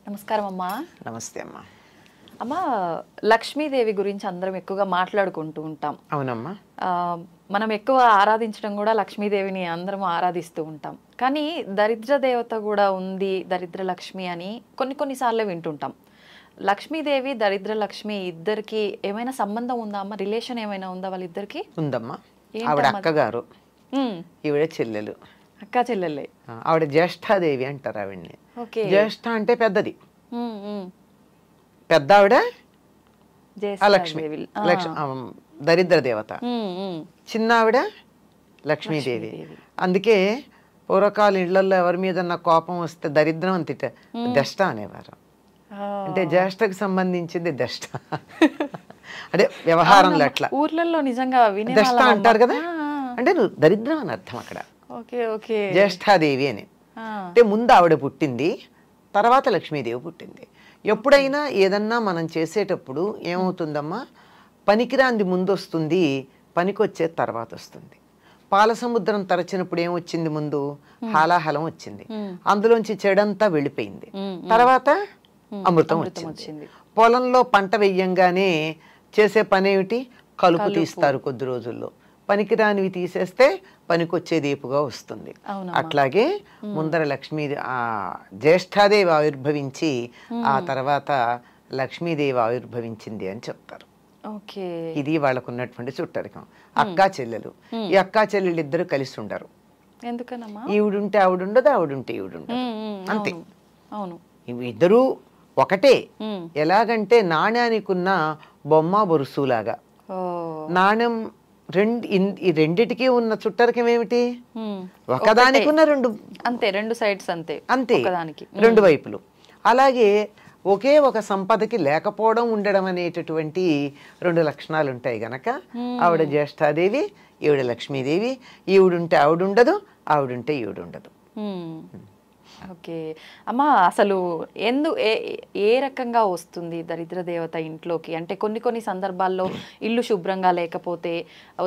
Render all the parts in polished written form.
నమస్కారం అమ్మా. నమస్తే అమ్మా. అమ్మా, లక్ష్మీదేవి గురించి అందరం ఎక్కువగా మాట్లాడుకుంటూ ఉంటాం. అవునమ్మా. మనం ఎక్కువ ఆరాధించడం కూడా లక్ష్మీదేవిని అందరం ఆరాధిస్తూ ఉంటాం. కానీ దరిద్ర దేవత కూడా ఉంది, దరిద్ర లక్ష్మి అని కొన్నిసార్లు వింటుంటాం. లక్ష్మీదేవి దరిద్ర లక్ష్మి ఇద్దరికి ఏమైనా సంబంధం ఉందా అమ్మ? రిలేషన్ ఏమైనా ఉందా వాళ్ళిద్దరికి? ఉందమ్మా. ఆవిడ అక్కగారు, ఈవిడ చెల్లెలు. అక్క చెల్లెలే. ఆవిడ జ్యేష్ఠాదేవి అంటారు ఆవిడ్ని. జ్యేష్ఠ అంటే పెద్దది, పెద్ద ఆవిడ లక్ష్మి, దరిద్ర దేవత. చిన్న ఆవిడ లక్ష్మీదేవి. అందుకే పూర్వకాల ఇళ్లలో ఎవరి మీద కోపం వస్తే దరిద్రం అని దష్ట అనేవారు. అంటే జ్యేష్ఠకు సంబంధించింది దష్ట. అంటే వ్యవహారంలో అట్లా ఊర్లలో నిజంగా దష్ట అంటారు కదా, అంటే నువ్వు దరిద్రం అని అర్థం అక్కడ. జ్యేష్ఠాదేవి అని అంటే ముందు ఆవిడ పుట్టింది, తర్వాత లక్ష్మీదేవి పుట్టింది. ఎప్పుడైనా ఏదన్నా మనం చేసేటప్పుడు ఏమవుతుందమ్మా, పనికిరాంది ముందు వస్తుంది, పనికొచ్చేది తర్వాత వస్తుంది. పాల సముద్రం తరచినప్పుడు ఏమొచ్చింది, ముందు హాలాహలం వచ్చింది, అందులోంచి చెడంతా వెళ్ళిపోయింది, తర్వాత అమృతం వచ్చింది. పొలంలో పంట వెయ్యంగానే చేసే పని ఏమిటి, కలుపు తీస్తారు కొద్ది రోజుల్లో, పనికిరానివి తీసేస్తే పనికొచ్చేది ఏపుగా వస్తుంది. అట్లాగే ముందర లక్ష్మీ జ్యేష్ఠాదేవి ఆవిర్భవించి ఆ తర్వాత లక్ష్మీదేవి ఆవిర్భవించింది అని చెప్తారు. ఇది వాళ్ళకు ఉన్నటువంటి చుట్టరికం. అక్కా చెల్లెలు, ఈ అక్కా చెల్లెలు ఇద్దరు కలిసి ఉండరు. ఎందుకనమ్మా? ఈవిడుంటే ఆవిడుండదు, ఆవిడుంటే ఈవిడుండదు, అంతే. ఇద్దరు ఒకటే. ఎలాగంటే నాణ్యానికి ఉన్న బొమ్మ బొరుసులాగా. నాణ్యం ఈ రెండిటికి ఉన్న చుట్టరికం ఏమిటి, ఒకదానికి ఉన్న రెండు, అంతే, రెండు సైడ్స్, అంతే అంతే, రెండు వైపులు. అలాగే ఒకే ఒక సంపదకి లేకపోవడం, ఉండడం అనేటటువంటి రెండు లక్షణాలు ఉంటాయి గనక ఆవిడ జ్యేష్ఠాదేవి, ఈవిడ లక్ష్మీదేవి. ఈవిడుంటే ఆవిడుండదు, ఆవిడుంటే ఈవిడుండదు. ఓకే అమ్మా, అసలు ఏ రకంగా వస్తుంది దరిద్ర దేవత ఇంట్లోకి? అంటే కొన్ని సందర్భాల్లో ఇల్లు శుభ్రంగా లేకపోతే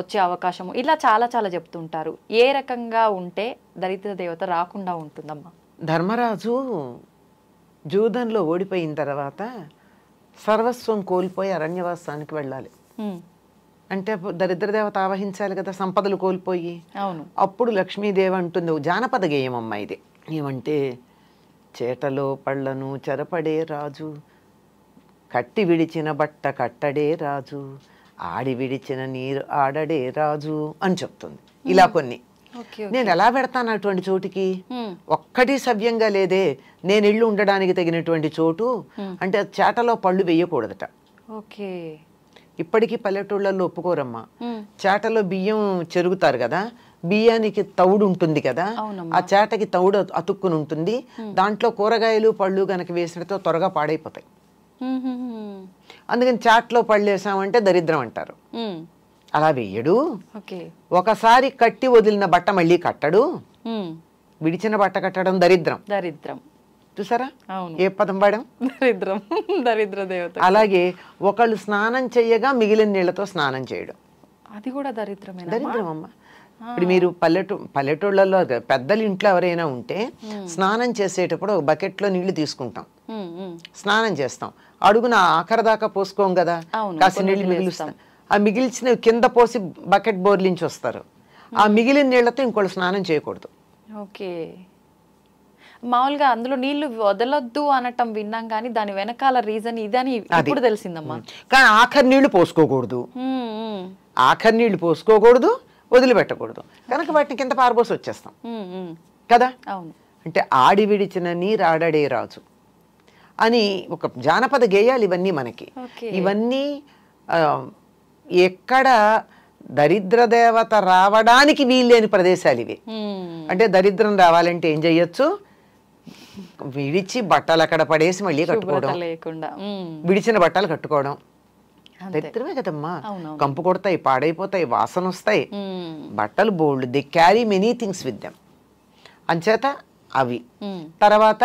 వచ్చే అవకాశం, ఇలా చాలా చెప్తుంటారు. ఏ రకంగా ఉంటే దరిద్ర దేవత రాకుండా ఉంటుందమ్మా? ధర్మరాజు జూదంలో ఓడిపోయిన తర్వాత సర్వస్వం కోల్పోయి అరణ్యవాసానికి వెళ్ళాలి. అంటే దరిద్ర దేవత ఆవహించాలి కదా, సంపదలు కోల్పోయి. అవును. అప్పుడు లక్ష్మీదేవి అంటుంది, జానపద గేయం అమ్మ ఇది. ఏమంటే, చేటలో పళ్ళను చెరపడే రాజు, కట్టి విడిచిన బట్ట కట్టడే రాజు, ఆడి విడిచిన నీరు ఆడడే రాజు అని చెప్తుంది. ఇలా కొన్ని నేను ఎలా పెడతాను అటువంటి చోటికి? ఒక్కటి సవ్యంగా లేదే. నేను ఇల్లు ఉండడానికి తగినటువంటి చోటు అంటే చేటలో పళ్ళు వేయకూడదట. ఇప్పటికీ పల్లెటూళ్ళల్లో ఒప్పుకోరమ్మా. చేటలో బియ్యం చెరుగుతారు కదా, బియ్యానికి తౌడు ఉంటుంది కదా, ఆ చేటకి తౌడు అతుక్కుని ఉంటుంది, దాంట్లో కూరగాయలు పళ్ళు గనక వేసినతో త్వరగా పాడైపోతాయి. అందుకని చాట్లో పళ్ళు వేసామంటే దరిద్రం అంటారు. అలా వేయడు. ఒకసారి కట్టి వదిలిన బట్ట మళ్ళీ కట్టడు, విడిచిన బట్ట కట్టడం దరిద్రం. దరిద్రం చూసారా ఏ పదం వాడాం, దరిద్రం, దరిద్ర దేవత. అలాగే ఒకళ్ళు స్నానం చెయ్యగా మిగిలిన నీళ్లతో స్నానం చేయడం, అది కూడా దరిద్రమే. దరిద్రం అమ్మ. ఇప్పుడు మీరు పల్లెటూళ్ళలో పెద్దలు ఇంట్లో ఎవరైనా ఉంటే స్నానం చేసేటప్పుడు ఒక బకెట్లో నీళ్లు తీసుకుంటాం, స్నానం చేస్తాం, అడుగున ఆఖరి దాకా పోసుకోం కదా, కాసి నీళ్లు మిగిలిస్తాం. ఆ మిగిల్చిన కింద పోసి బకెట్ బోర్లించి వస్తారు. ఆ మిగిలిన నీళ్లతో ఇంకోళ్ళు స్నానం చేయకూడదు. ఓకే, మామూలుగా అందులో నీళ్లు వదలొద్దు అనటం విన్నాం, కానీ దాని వెనకాల రీజన్ ఇదని ఇప్పుడు తెలిసిందమ్మా. కానీ ఆఖరి నీళ్లు పోసుకోకూడదు, ఆఖరి నీళ్లు పోసుకోకూడదు, వదిలిపెట్టకూడదు. కనుక వాటిని కింద పారబోసి వచ్చేస్తాం కదా. అంటే ఆడి విడిచిన నీరు ఆడడే రాజు అని ఒక జానపద గేయాలు ఇవన్నీ మనకి. ఇవన్నీ ఎక్కడ దరిద్ర దేవత రావడానికి వీల్లేని ప్రదేశాలు ఇవి. అంటే దరిద్రం రావాలంటే ఏం చెయ్యొచ్చు, విడిచి బట్టలు అక్కడ పడేసి మళ్ళీ కట్టుకోవడం, విడిచిన బట్టలు కట్టుకోవడం దరిద్రమే కదమ్మా. కంపు కొడతాయి, పాడైపోతాయి, వాసన వస్తాయి, బట్టలు బోల్డ్, they carry many things with them. అంచేత అవి. తర్వాత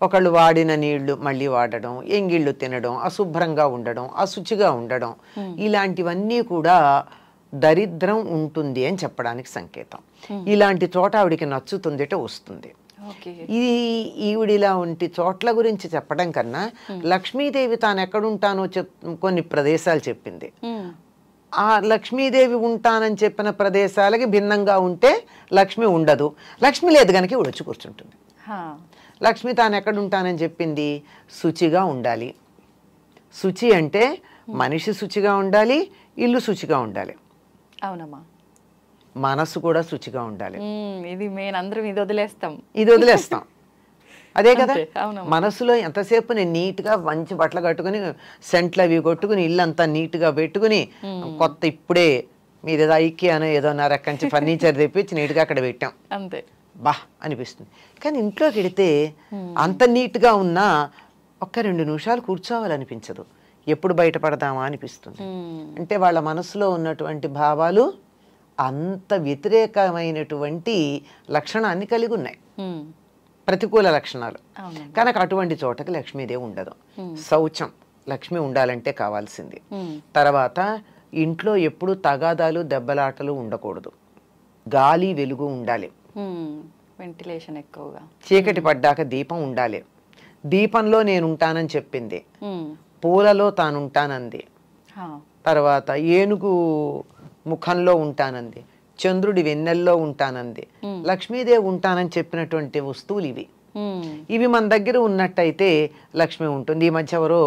ఒకళ్ళు వాడిన నీళ్లు మళ్ళీ వాడడం, ఎంగిళ్ళు తినడం, అశుభ్రంగా ఉండడం, అశుచిగా ఉండడం, ఇలాంటివన్నీ కూడా దరిద్రం ఉంటుంది అని చెప్పడానికి సంకేతం. ఇలాంటి చోట ఆవిడికి నచ్చుతుందిట వస్తుంది. ఇది ఈవిడిలా ఉంటి చోట్ల గురించి చెప్పడం కన్నా లక్ష్మీదేవి తాను ఎక్కడుంటానో కొన్ని ప్రదేశాలు చెప్పింది. ఆ లక్ష్మీదేవి ఉంటానని చెప్పిన ప్రదేశాలకి భిన్నంగా ఉంటే లక్ష్మి ఉండదు, లక్ష్మి లేదు కనుక వచ్చి కూర్చుంటుంది. లక్ష్మి తాను ఎక్కడ ఉంటానని చెప్పింది, శుచిగా ఉండాలి. శుచి అంటే మనిషి శుచిగా ఉండాలి, ఇల్లు శుచిగా ఉండాలి. అవునమ్మా. మనసు కూడా శుచిగా ఉండాలి. ఇది మెయిన్, అందరం ఇది వదిలేస్తాం. అదే కదా, మనసులో ఎంతసేపు నేను నీట్గా మంచి బట్టలు కట్టుకుని సెంట్లు అవి కొట్టుకుని ఇల్లంతా నీట్గా పెట్టుకుని కొత్త ఇప్పుడే మీరు ఏదో ఐక్యానో ఏదో ఎక్కడి నుంచి ఫర్నిచర్ తెప్పించి నీట్గా అక్కడ పెట్టాం అంతే, బా అనిపిస్తుంది. కానీ ఇంట్లోకి వెడితే అంత నీట్గా ఉన్నా ఒక్క 2 నిమిషాలు కూర్చోవాలనిపించదు, ఎప్పుడు బయటపడదామా అనిపిస్తుంది. అంటే వాళ్ళ మనసులో ఉన్నటువంటి భావాలు అంత వ్యతిరేకమైనటువంటి లక్షణాన్ని కలిగి ఉన్నాయి, ప్రతికూల లక్షణాలు. కనుక అటువంటి చోటకి లక్ష్మీదేవి ఉండదు. శౌచం లక్ష్మి ఉండాలంటే కావాల్సింది. తర్వాత ఇంట్లో ఎప్పుడు తగాదాలు దెబ్బలాటలు ఉండకూడదు, గాలి వెలుగు ఉండాలి, వెంటిలేషన్ ఎక్కువగా. చీకటి పడ్డాక దీపం ఉండాలి, దీపంలో నేను ఉంటానని చెప్పింది, పూలలో తానుంటానంది, తర్వాత ఏనుగు ముఖంలో ఉంటానంది, చంద్రుడి వెన్నెల్లో ఉంటానంది. లక్ష్మీదేవి ఉంటానని చెప్పినటువంటి వస్తువులు ఇవి మన దగ్గర ఉన్నట్టయితే లక్ష్మి ఉంటుంది. ఈ మధ్య ఎవరో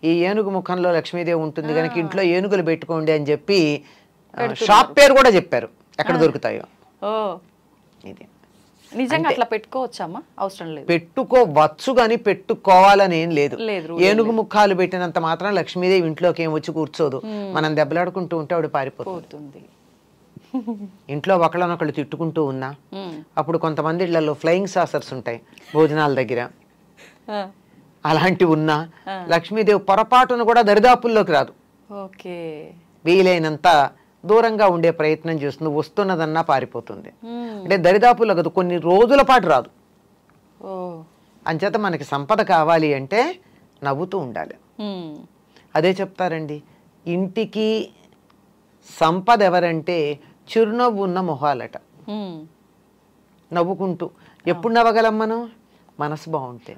ఈ ఏనుగు ముఖంలో లక్ష్మీదేవి ఉంటుంది కనుక ఇంట్లో ఏనుగులు పెట్టుకోండి అని చెప్పి షాప్ పేరు కూడా చెప్పారు, ఎక్కడ దొరుకుతాయో. ఇది నిజంగా అట్లా పెట్టుకోవచ్చమ్మా? అవసరం లేదు, పెట్టుకోవచ్చు కానీ పెట్టుకోవాలని ఏం లేదు. ఏనుగు ముఖాలు పెట్టినంత మాత్రం లక్ష్మీదేవి ఇంట్లోకి ఏం వచ్చి కూర్చోదు. మనం దెబ్బలాడుకుంటూ ఉంటే ఆవిడ పారిపోతుంది. ఇంట్లో ఒకళ్ళనొకళ్ళు తిట్టుకుంటూ ఉన్నా, అప్పుడు కొంతమంది ఇళ్లలో ఫ్లయింగ్ సాసర్స్ ఉంటాయి భోజనాల దగ్గర, అలాంటివి ఉన్నా లక్ష్మీదేవి పొరపాటును కూడా దరిదాపుల్లోకి రాదు. వీలైనంత దూరంగా ఉండే ప్రయత్నం చేస్తుంది, వస్తున్నదన్నా పారిపోతుంది. అంటే దరిదాపుల్లో కదా, కొన్ని రోజుల పాటు రాదు. అంచేత మనకి సంపద కావాలి అంటే నవ్వుతూ ఉండాలి. అదే చెప్తారండి, ఇంటికి సంపద ఎవరంటే చిరునవ్వు ఉన్న మొహాలట. నవ్వుకుంటూ ఎప్పుడు నవ్వగలం మనం? మనసు బాగుంటే,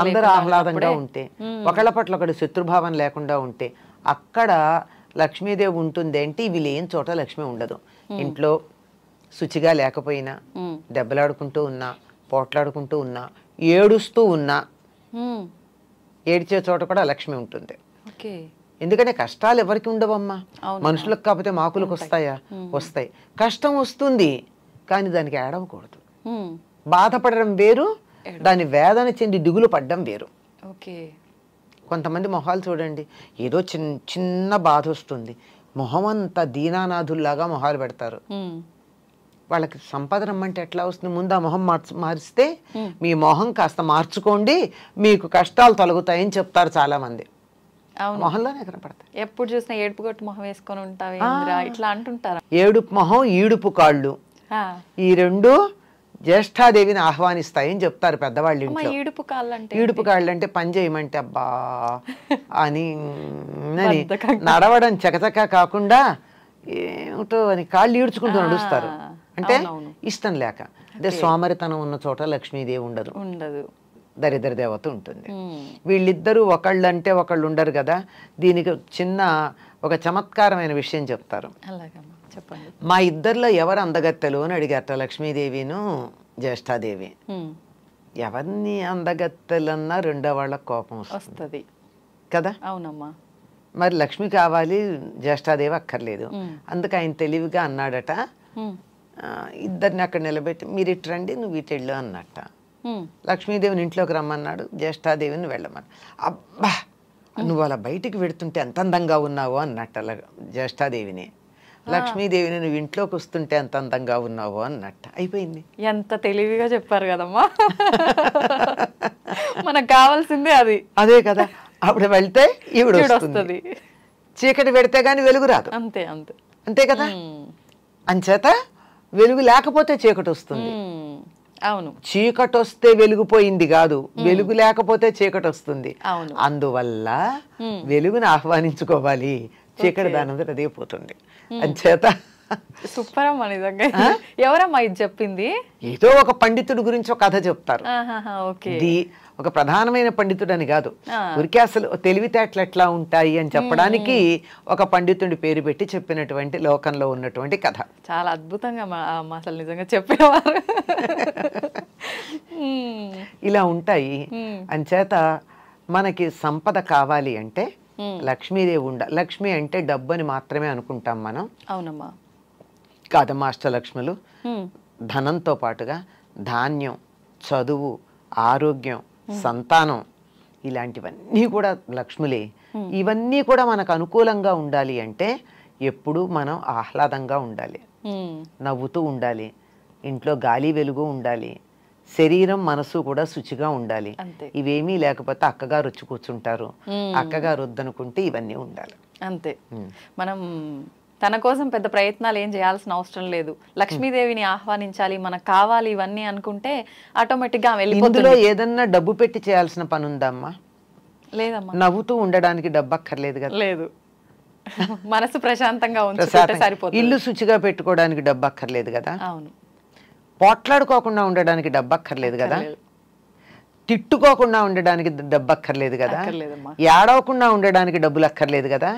అందరూ ఆహ్లాదంగా ఉంటే, ఒకళ్ళ పట్ల ఒకటి శత్రుభావం లేకుండా ఉంటే అక్కడ లక్ష్మీదేవి ఉంటుంది. అంటే ఇవి లేని చోట లక్ష్మి ఉండదు. ఇంట్లో శుచిగా లేకపోయినా, దెబ్బలాడుకుంటూ ఉన్నా, పోట్లాడుకుంటూ ఉన్నా, ఏడుస్తూ ఉన్నా, ఏడ్చే చోట కూడా లక్ష్మి ఉంటుంది. ఎందుకంటే కష్టాలు ఎవరికి ఉండవమ్మా, మనుషులకు కాకపోతే మాకులకు వస్తాయా? వస్తాయి. కష్టం వస్తుంది కానీ దానికి ఏడవకూడదు. బాధపడడం వేరు, దాని వేదన చెంది దిగులు పడ్డం వేరు. కొంతమంది మొహాలు చూడండి, ఏదో చిన్న బాధ వస్తుంది, మొహం అంతా దీనానాథుల్లాగా మొహాలు పెడతారు. వాళ్ళకి సంపద రమ్మంటే ఎట్లా వస్తుంది? ముందు ఆ మొహం మారిస్తే మీ మొహం కాస్త మార్చుకోండి, మీకు కష్టాలు తొలగుతాయని చెప్తారు చాలా మంది. మొహంలోనే కనపడతాయి. ఎప్పుడు చూసినా ఏడుపు కొట్టు మొహం వేసుకొని ఉంటావు ఇట్లా అంటుంటారు. ఏడుపు మొహం, ఈడుపు కాళ్ళు, ఈ రెండు జ్యేష్ఠాదేవిని ఆహ్వానిస్తాయని చెప్తారు పెద్దవాళ్ళు ఇంట్లో. ఈడుపు కాళ్ళు అంటే పని చేయమంటే అబ్బా అని నడవడం చకచకా కాకుండా ఏమిటో అని కాళ్ళు ఈడ్చుకుంటూ నడుస్తారు. అంటే ఇష్టం లేక. అదే సోమరితనం ఉన్న చోట లక్ష్మీదేవి ఉండదు, దరిద్ర దేవత ఉంటుంది. వీళ్ళిద్దరూ ఒకళ్ళు అంటే ఒకళ్ళు ఉండరు కదా. దీనికి చిన్న ఒక చమత్కారమైన విషయం చెప్తారు. మా ఇద్దరిలో ఎవరు అందగత్తెలు అని అడిగారట లక్ష్మీదేవిను జ్యేష్ఠాదేవి. ఎవరిని అందగత్తెలన్నా రెండో వాళ్ళకి కోపం వస్తుంది కదా. అవునమ్మా. మరి లక్ష్మి కావాలి, జ్యేష్ఠాదేవి అక్కర్లేదు. అందుకు ఆయన తెలివిగా అన్నాడట, ఇద్దరిని అక్కడ నిలబెట్టి మీరు ఇటు రండి, నువ్వు ఇటు వెళ్ళు అన్నట్ట. లక్ష్మీదేవిని ఇంట్లోకి రమ్మన్నాడు, జ్యేష్ఠాదేవిని వెళ్ళమన్నాడు. అబ్బా నువ్వు అలా బయటికి వెడుతుంటే ఎంత అందంగా ఉన్నావు అన్నట్ట జ్యేష్ఠాదేవిని. లక్ష్మీదేవిని నువ్వు ఇంట్లోకి వస్తుంటే ఎంత అందంగా ఉన్నావు అన్నట్ట. అయిపోయింది. ఎంత తెలివిగా చెప్పారు కదమ్మా. మనకు కావాల్సిందే అది. అదే కదా. అప్పుడు వెళ్తే ఈవిడ వస్తుంది, చీకటి పెడితే గాని వెలుగు రాదు. అంతే అంతే కదా. అంచేత వెలుగు లేకపోతే చీకటి వస్తుంది. అవును, చీకటి వస్తే వెలుగుపోయింది కాదు, వెలుగు లేకపోతే చీకటి వస్తుంది. అందువల్ల వెలుగుని ఆహ్వానించుకోవాలి, చీకటి దానంతట అదే పోతుంది. అంచేత సూపర్ అమ్మా నిజంగా. ఎవరమ్మా ఇది చెప్పింది? ఏదో ఒక పండితుడి గురించి ఒక కథ చెప్తారు. ఓకే. ఇది ఒక ప్రధానమైన పండితుడు అని కాదు, ఊరికే అసలు తెలివితేటలు ఎట్లా ఉంటాయి అని చెప్పడానికి ఒక పండితుడి పేరు పెట్టి చెప్పినటువంటి లోకంలో ఉన్నటువంటి కథ. చాలా అద్భుతంగా అసలు నిజంగా చెప్పేవారు. ఇలా ఉంటాయి. అంచేత మనకి సంపద కావాలి అంటే లక్ష్మీదేవి లక్ష్మి అంటే డబ్బు అని మాత్రమే అనుకుంటాం మనం. అవునమ్మా. కాదమ్మా, అష్టలక్ష్ములు ధనంతో పాటుగా ధాన్యం, చదువు, ఆరోగ్యం, సంతానం ఇలాంటివన్నీ కూడా లక్ష్ములే. ఇవన్నీ కూడా మనకు అనుకూలంగా ఉండాలి అంటే ఎప్పుడూ మనం ఆహ్లాదంగా ఉండాలి, నవ్వుతూ ఉండాలి, ఇంట్లో గాలి వెలుగు ఉండాలి, శరీరం మనసు కూడా శుచిగా ఉండాలి. ఇవేమీ లేకపోతే అక్కగారు వచ్చి కూర్చుంటారు, అక్కగారు వద్దనుకుంటే ఇవన్నీ ఉండాలి. అంతే. మనం తన కోసం పెద్ద ప్రయత్నాలు ఏం చేయాల్సిన అవసరం లేదు. లక్ష్మీదేవిని ఆహ్వానించాలి, మనకు కావాలి ఇవన్నీ అనుకుంటే ఆటోమేటిక్ గా వెళ్ళిపోతుంది. ఇందులో ఏదన్నా డబ్బు పెట్టి చేయాల్సిన పని ఉందమ్మా? లేదమ్మా. నవ్వుతూ ఉండడానికి డబ్బు అక్కర్లేదు కదా. లేదు. మనసు ప్రశాంతంగా ఉంచుకుంటే సరిపోతుంది. ఇల్లు శుచిగా పెట్టుకోవడానికి డబ్బు అక్కర్లేదు కదా. అవును. పోట్లాడుకోకుండా ఉండడానికి డబ్బు అక్కర్లేదు కదా. తిట్టుకోకుండా ఉండడానికి డబ్బు అక్కర్లేదు కదా. ఏడవకుండా ఉండడానికి డబ్బులు అక్కర్లేదు కదా.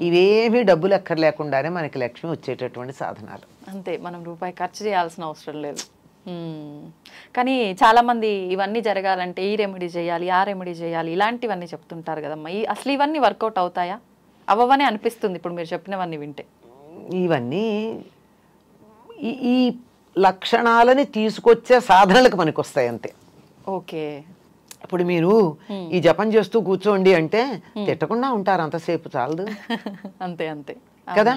ఇవేమీ డబ్బులు అక్కర్లేకుండానే మనకి లక్ష్మి వచ్చేటటువంటి సాధనాలు. అంతే. మనం రూపాయి ఖర్చు చేయాల్సిన అవసరం లేదు. కానీ చాలా మంది ఇవన్నీ జరగాలంటే ఈ రెమెడీ చేయాలి, ఆ రెమెడీ చేయాలి, ఇలాంటివన్నీ చెప్తుంటారు కదమ్మా. అసలు ఇవన్నీ వర్కౌట్ అవుతాయా? అవ్వవని అనిపిస్తుంది ఇప్పుడు మీరు చెప్పినవన్నీ వింటే. ఇవన్నీ ఈ లక్షణాలని తీసుకొచ్చే సాధనలకు మనకు వస్తాయి అంతే. ఓకే. ఇప్పుడు మీరు ఈ జపం చేస్తూ కూర్చోండి అంటే తిట్టకుండా ఉంటారు అంతసేపు, చాలదు. అంతే అంతే కదా.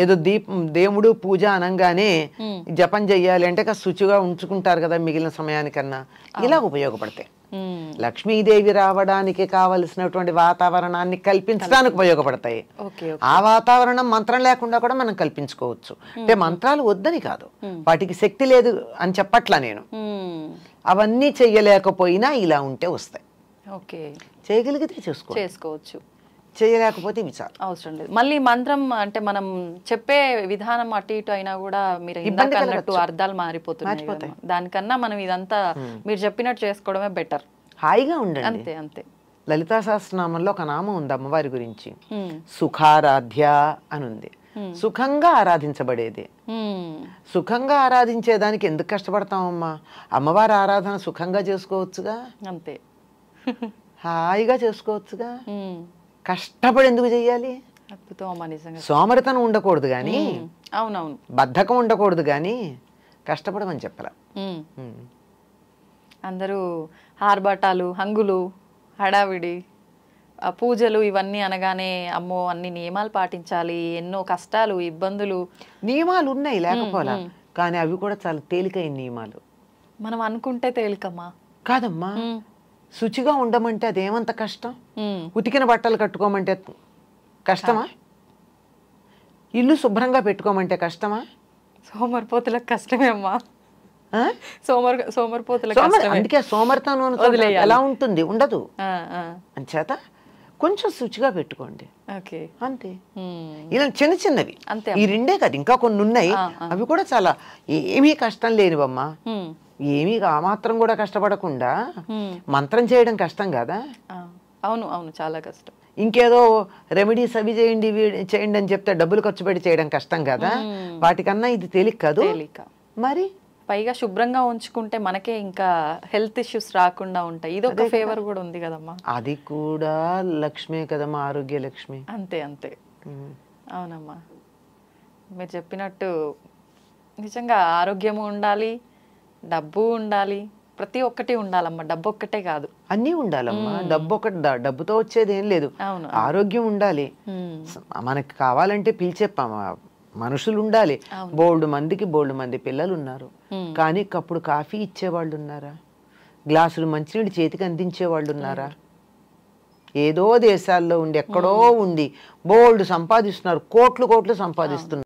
ఏదో దేవుడు పూజ అనగానే జపం చెయ్యాలి అంటే శుచిగా ఉంచుకుంటారు కదా మిగిలిన సమయానికన్నా. ఇలా ఉపయోగపడతాయి. లక్ష్మీదేవి రావడానికి కావలసినటువంటి వాతావరణాన్ని కల్పించడానికి ఉపయోగపడతాయి. ఆ వాతావరణం మంత్రం లేకుండా కూడా మనం కల్పించుకోవచ్చు. అంటే మంత్రాలు వద్దని కాదు, వాటికి శక్తి లేదు అని చెప్పట్లా నేను. అవన్నీ చెయ్యలేకపోయినా ఇలా ఉంటే వస్తాయి. చేయగలిగితే చేసుకోవచ్చు, చేయలేకపోతే విచారం అవసరం లేదు. మళ్ళీ మంత్రం అంటే మనం చెప్పే విధానం అటు ఇటు అయినా కూడా మీరు ఇందాక అన్నట్టు అర్థాలు మారిపోతున్నాయి. దానికన్నా మనం ఇదంతా మీరు చెప్పినట్టు చేసుకోవడమే బెటర్. హాయిగా ఉండండి. అంతే అంతే. లలితా సహస్రనామంలో ఒక నామం ఉంది అమ్మవారి గురించి, సుఖారాధ్య అని ఉంది. సుఖంగా ఆరాధించబడేది. సుఖంగా ఆరాధించేదానికి ఎందుకు కష్టపడతామమ్మా? అమ్మవారి ఆరాధన సుఖంగా చేసుకోవచ్చుగా. అంతే, హాయిగా చేసుకోవచ్చుగా. కష్టపడి ఎందుకు చెయ్యాలి? సోమరితనం ఉండకూడదు కానీ, అవునవును, బద్ధకం ఉండకూడదు కానీ కష్టపడమని చెప్పాల. అందరూ ఆర్భాటాలు, హంగులు, హడావిడి, పూజలు ఇవన్నీ అనగానే అమ్మో అన్ని నియమాలు పాటించాలి, ఎన్నో కష్టాలు, ఇబ్బందులు. నియమాలు ఉన్నాయి లేకపోలా, కానీ అవి కూడా చాలా తేలికైన నియమాలు. మనం అనుకుంటే తేలికమ్మా. కాదమ్మా, శుచిగా ఉండమంటే అదేమంత కష్టం? ఉతికిన బట్టలు కట్టుకోమంటే కష్టమా? ఇల్లు శుభ్రంగా పెట్టుకోమంటే కష్టమా? సోమరిపోతులకు కష్టమే అమ్మా. సోమరిపోతులకు అందుకే సోమరితనం ఎలా ఉంటుంది? ఉండదు. అంచేత కొంచెం శుచిగా పెట్టుకోండి అంతే. ఇలా చిన్న చిన్నవి ఈ రెండే కాదు, ఇంకా కొన్ని ఉన్నాయి. అవి కూడా చాలా ఏమీ కష్టం లేనివమ్మా. ఏమీ ఆ మాత్రం కూడా కష్టపడకుండా మంత్రం చేయడం కష్టం కదా. అవును అవును, చాలా కష్టం. ఇంకేదో రెమెడీస్ అవి చేయండి చేయండి అని చెప్తే డబ్బులు ఖర్చు పెట్టి చేయడం కష్టం కదా. వాటికన్నా ఇది తేలిక కాదు. మరి పైగా శుభ్రంగా ఉంచుకుంటే మనకే ఇంకా హెల్త్ ఇష్యూస్ రాకుండా ఉంటాయి. ఇది ఒక ఫేవర్ కూడా ఉంది కదమ్మా. అది కూడా లక్ష్మే కదమ్మా, ఆరోగ్య లక్ష్మి. అంతే అంతే. అవునమ్మా, మీరు చెప్పినట్టు నిజంగా ఆరోగ్యము ఉండాలి, డబ్బు ఉండాలి, ప్రతి ఒక్కటి ఉండాలమ్మా. డబ్బు ఒక్కటే కాదు, అన్నీ ఉండాలమ్మా. డబ్బుతో వచ్చేది ఏం లేదు. ఆరోగ్యం ఉండాలి. మనకి కావాలంటే పిలిచే మనుషులు ఉండాలి. బోల్డ్ మంది పిల్లలు ఉన్నారు, కానీ కప్పుడు కాఫీ ఇచ్చేవాళ్ళు ఉన్నారా? గ్లాసులు మంచినీళ్ళు చేతికి అందించే వాళ్ళు ఉన్నారా? ఏదో దేశాల్లో ఉండి ఎక్కడో ఉండి బోల్డ్ సంపాదిస్తున్నారు, కోట్లు సంపాదిస్తున్నారు.